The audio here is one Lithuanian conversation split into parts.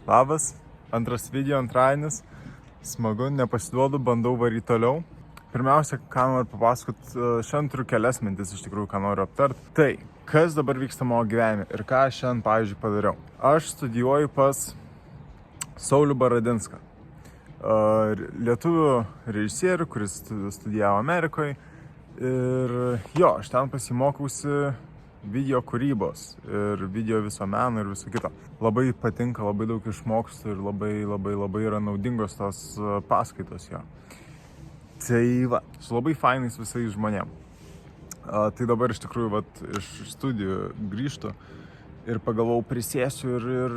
Labas, antras video, antradienis. Smagu, nepasiduodu, bandau varyti toliau. Pirmiausia, ką noriu papasakot, šiandien turiu kelias mintis iš tikrųjų, ką noriu aptart. Tai, kas dabar vyksta mano gyvenime ir ką aš šiandien, pavyzdžiui, padariau. Aš studijuoju pas Saulių Baradinską, lietuvių režisierių, kuris studijavo Amerikoje. Ir jo, aš ten pasimokausi video kūrybos ir video viso meno ir viso kito. Labai patinka, labai daug išmokstu ir labai yra naudingos tos paskaitos jo. Tai va, su labai fainais visais žmonėm. Tai dabar iš tikrųjų iš studijų grįžtu ir pagalvojau prisėsiu ir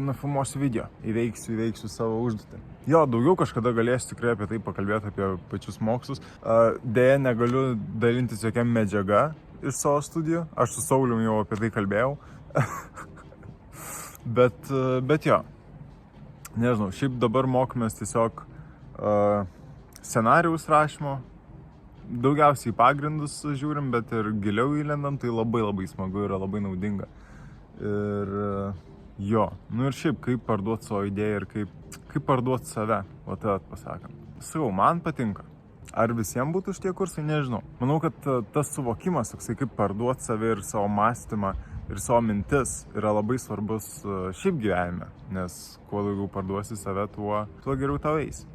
nufilmuosiu video, įveiksiu savo užduotį. Jo, daugiau kažkada galėsiu tikrai apie tai pakalbėti, apie pačius mokslus. Deja, negaliu dalintis jokia medžiaga iš savo studijų. Aš su Saulium jau apie tai kalbėjau. bet jo, nežinau, šiaip dabar mokomės tiesiog scenarijaus rašymo. Daugiausiai pagrindus žiūrim, bet ir giliau įlendam, tai labai smagu, yra labai naudinga. Ir jo, ir šiaip kaip parduoti savo idėją ir kaip parduoti save, o tai pasakant. Sakau, man patinka. Ar visiems būtų šitie kursai, nežinau. Manau, kad tas suvokimas, toksai kaip parduoti save ir savo mąstymą ir savo mintis yra labai svarbus šiaip gyvenime, nes kuo daugiau parduosi save, tuo geriau tau eisis.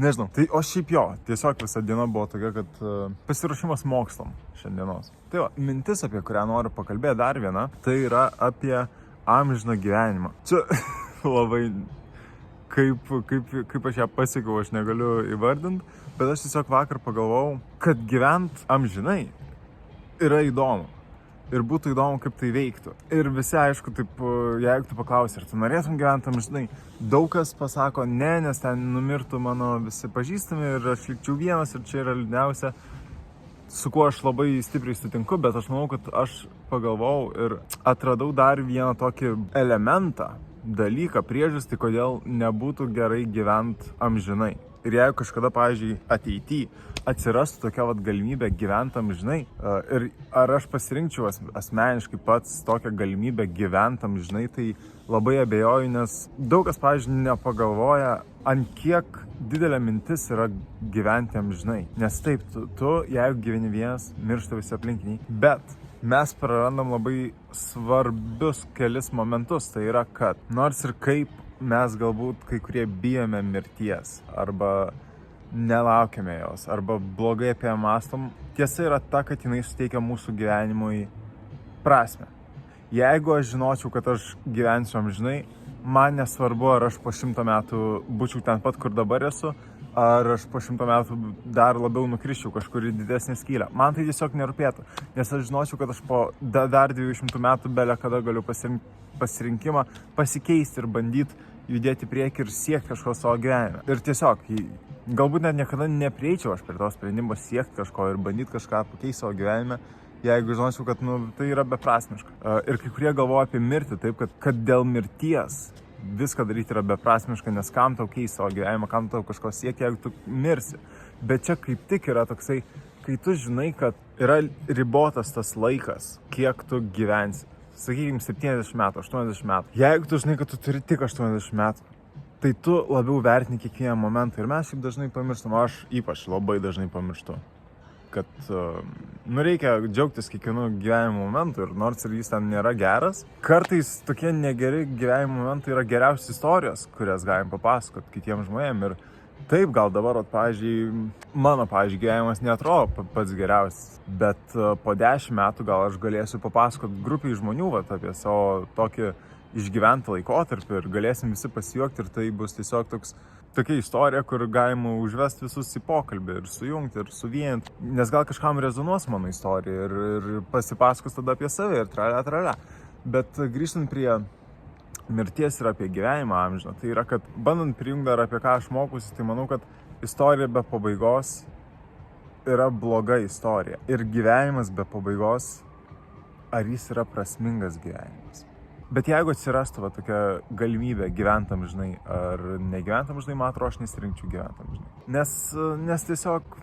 Nežinau, tai o šiaip jo, tiesiog visa diena buvo tokia, kad pasiruošimas mokslam šiandienos. Tai va, mintis, apie kurią noriu pakalbėti dar viena, tai yra apie amžiną gyvenimą. Čia labai, kaip aš ją pasiekiau, aš negaliu įvardinti, bet aš tiesiog vakar pagalvojau, kad gyvent amžinai yra įdomu. Ir būtų įdomu, kaip tai veiktų. Ir visi, aišku, taip, jeigu tu paklausi, ar tu norėtum gyventi amžinai, daug kas pasako ne, nes ten numirtų mano visi pažįstami ir aš likčiau vienas ir čia yra liūdniausia, su kuo aš labai stipriai sutinku, bet aš manau, kad aš pagalvojau ir atradau dar vieną tokį elementą, dalyką, priežastį, kodėl nebūtų gerai gyventi amžinai. Ir jeigu kažkada, pavyzdžiui, ateityje atsirastų tokia galimybė gyventi amžinai, ir ar aš pasirinkčiau asmeniškai pats tokią galimybę gyventi amžinai, tai labai abejoju, nes daug kas, pavyzdžiui, nepagalvoja, ant kiek didelė mintis yra gyventi amžinai. Nes taip, tu jeigu gyveni vienas, miršta visi aplinkiniai, bet mes prarandam labai svarbius kelis momentus. Tai yra, kad nors ir kaip mes galbūt kai kurie bijome mirties, arba nelaukiame jos, arba blogai apie ją mąstom, tiesa yra ta, kad jinai suteikia mūsų gyvenimui prasmę. Jeigu aš žinočiau, kad aš gyvensiu amžinai, man nesvarbu, ar aš po 100 metų būčiau ten pat, kur dabar esu, ar aš po 100 metų dar labiau nukrisčiau kažkur į didesnę skylę. Man tai tiesiog nerūpėtų, nes aš žinočiau, kad aš po dar 200 metų belė kada galiu pasirinkimą pasikeisti ir bandyti judėti priekį ir siekti kažko savo gyvenime. Ir tiesiog, galbūt net niekada neprieičiau aš prie to sprendimo siekti kažko ir bandyti kažką pakeisti savo gyvenime, jeigu žinočiau, kad tai yra beprasmiška. Ir kai kurie galvoja apie mirtį taip, kad dėl mirties viską daryti yra beprasmiška, nes kam tau keisti savo gyvenimą, kam tau kažko siekti, jeigu tu mirsi. Bet čia kaip tik yra toksai, kai tu žinai, kad yra ribotas tas laikas, kiek tu gyvensi. Sakykime, 70 metų, 80 metų. Jeigu tu žinai, kad tu turi tik 80 metų, tai tu labiau vertini kiekvieną momentą. Ir mes šiaip dažnai pamirštam, aš ypač labai dažnai pamirštu, kad reikia džiaugtis kiekvienu gyvenimo momentu ir nors ir jis ten nėra geras, kartais tokie negeri gyvenimo momentai yra geriausios istorijos, kurias galim papasakot kitiems žmonėms. Ir taip, gal dabar, mano, gyvenimas neatrodo pats geriausias, bet po 10 metų gal aš galėsiu papasakot grupiai žmonių apie savo tokį išgyventą laikotarpį ir galėsim visi pasijuokti ir tai bus tiesiog tokia istorija, kur galima užvesti visus į pokalbį ir sujungti ir suvienyti, nes gal kažkam rezonuos mano istorija ir pasipasakos tada apie save ir tralė. Bet grįžtant prie mirties ir apie gyvenimą amžiną, tai yra, kad bandant prijungti dar apie ką aš mokusi, tai manau, kad istorija be pabaigos yra bloga istorija. Ir gyvenimas be pabaigos, ar jis yra prasmingas gyvenimas? Bet jeigu atsirastų tokia galimybė gyventi amžinai ar negyventi amžinai, man atrodo, aš nesirinkčiau gyventi amžinai. Nes tiesiog,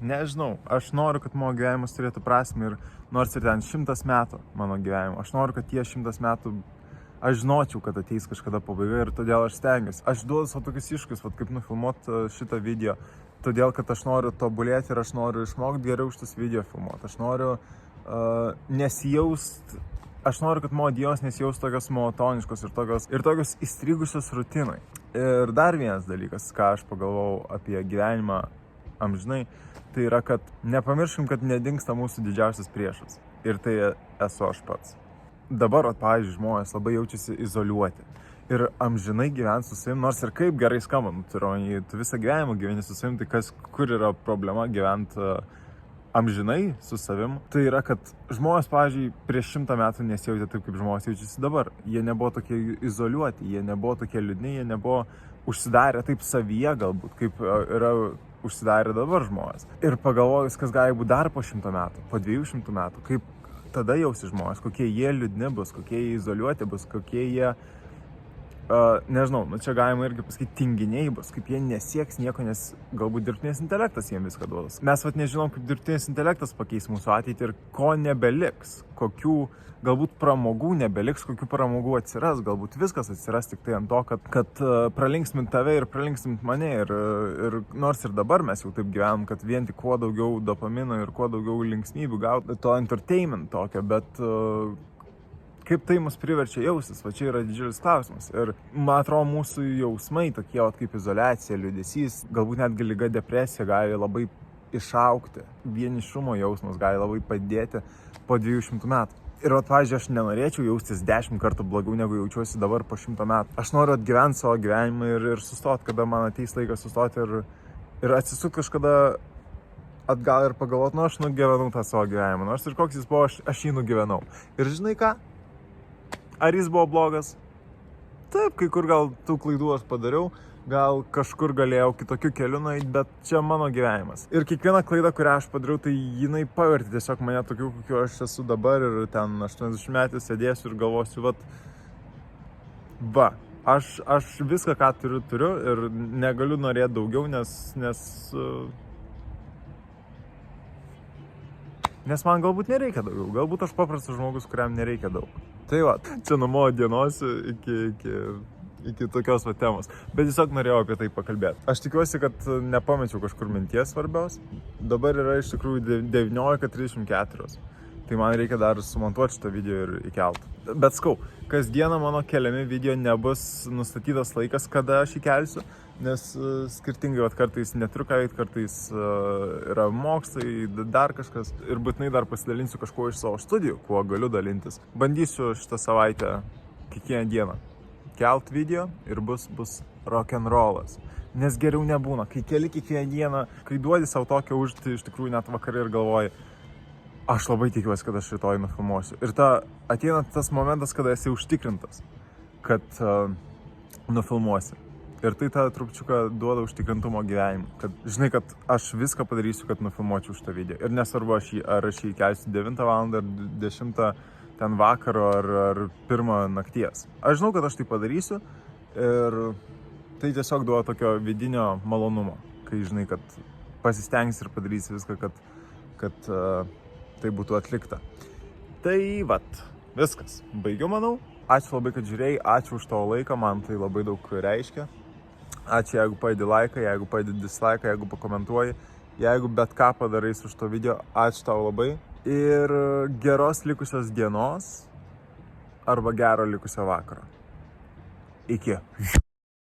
nežinau, aš noriu, kad mano gyvenimas turėtų prasmę ir nors ir ten 100 metų mano gyvenimo, aš noriu, kad tie 100 metų aš žinočiau, kad ateis kažkada pabaiga ir todėl aš stengiuosi. Aš duodu savo tokius iššūkius, kaip nufilmuoti šitą video, todėl kad aš noriu tobulėti ir aš noriu išmokti geriau šitus video filmuoti. Aš noriu aš noriu, kad mano dienos nesijaustų tokios monotoniškos ir tokios įstrigusios rutinai. Ir dar vienas dalykas, ką aš pagalvojau apie gyvenimą amžinai, tai yra, kad nepamirškim, kad nedingsta mūsų didžiausias priešas. Ir tai esu aš pats. Dabar, pavyzdžiui, žmonės labai jaučiasi izoliuoti ir amžinai gyventi su savim, nors ir kaip gerai skamba, tu visą gyvenimą gyveni su savim, tai kur yra problema gyventi amžinai su savim, tai yra, kad žmonės, pavyzdžiui, prieš 100 metų nesijautė taip, kaip žmonės jaučiasi dabar. Jie nebuvo tokie izoliuoti, jie nebuvo tokie liūdni, jie nebuvo užsidarę taip savyje galbūt, kaip yra užsidarę dabar žmonės. Ir pagalvojus, kas gali būti dar po 100 metų, po 200 metų, kaip tada jausi žmonės, kokie jie liūdni bus, kokie jie izoliuoti bus, kokie jie, nežinau, čia galima irgi pasakyti, tinginiai bus, kaip jie nesieks nieko, nes galbūt dirbtinis intelektas jiems viską duodas. Mes nežinom, kaip dirbtinis intelektas pakeis mūsų ateitį ir ko nebeliks, kokių galbūt pramogų nebeliks, kokių pramogų atsiras, galbūt viskas atsiras tik tai ant to, kad pralinksmint tave ir pralinksmint mane ir nors ir dabar mes jau taip gyvenam, kad vien tik kuo daugiau dopamino ir kuo daugiau linksmybių gauti, to entertainment tokio, bet kaip tai mus priverčia jaustis, va čia yra didžiulis klausimas. Ir man atrodo, mūsų jausmai tokie kaip izoliacija, liūdesys, galbūt netgi liga, depresija gali labai išaugti, vienišumo jausmas gali labai padėti po 200 metų. Ir pavyzdžiui, aš nenorėčiau jaustis 10 kartų blogiau, negu jaučiuosi dabar po 100 metų. Aš noriu atgyventi savo gyvenimą ir sustoti, kada man ateis laikas sustoti ir atsisukti kažkada atgal ir pagalvoti, aš nugyvenau tą savo gyvenimą. Nors ir koks jis buvo, aš jį nugyvenau. Ir žinai ką? Ar jis buvo blogas? Taip, kai kur gal tų klaidų aš padariau, gal kažkur galėjau kitokiu keliu nueiti, bet čia mano gyvenimas. Ir kiekviena klaida, kurią aš padariau, tai jinai pavertė tiesiog mane tokiu, kokiu aš esu dabar ir ten 80 metų sėdėsiu ir galvosiu, aš viską, ką turiu ir negaliu norėti daugiau, nes man galbūt nereikia daugiau, galbūt aš paprastas žmogus, kuriam nereikia daug. Tai čia nuo mano dienos iki tokios temos. Bet tiesiog norėjau apie tai pakalbėti. Aš tikiuosi, kad nepamečiau kažkur minties svarbios. Dabar yra iš tikrųjų 19:34. Tai man reikia dar sumontuoti šitą video ir įkelt. Bet kasdieną mano keliami video nebus nustatytas laikas, kada aš įkelsiu, nes skirtingai kartais neturiu ką veikti, kartais yra mokslai, dar kažkas. Ir būtinai dar pasidalinsiu kažkuo iš savo studijų, kuo galiu dalintis. Bandysiu šitą savaitę kiekvieną dieną kelt video ir bus rock'n'rollas. Nes geriau nebūna, kai keli kiekvieną dieną, kai duodi savo tokią užduotį iš tikrųjų net vakarą ir galvoji, aš labai tikiuosi, kad aš rytoj nufilmuosiu. Ir ateina tas momentas, kada esi užtikrintas, kad nufilmuosi. Ir tai trupčiuką duoda užtikrintumo gyvenimą, kad žinai, kad aš viską padarysiu, kad nufilmuočiau šitą video. Ir nesvarbu, ar aš jį kelsiu 9 val. Ar 10 ten vakaro ar 1 nakties. Aš žinau, kad aš tai padarysiu ir tai tiesiog duoda tokio vidinio malonumo, kai žinai, kad pasistengsi ir padarysi viską, kad tai būtų atlikta. Tai viskas. Baigiu, manau. Ačiū labai, kad žiūrėjai, ačiū už tavo laiką, man tai labai daug reiškia. Ačiū, jeigu padedi laiką, jeigu padedi dislaiką, jeigu pakomentuoji, jeigu bet ką padarai su šito video, ačiū tau labai. Ir geros likusios dienos arba gero likusio vakaro. Iki.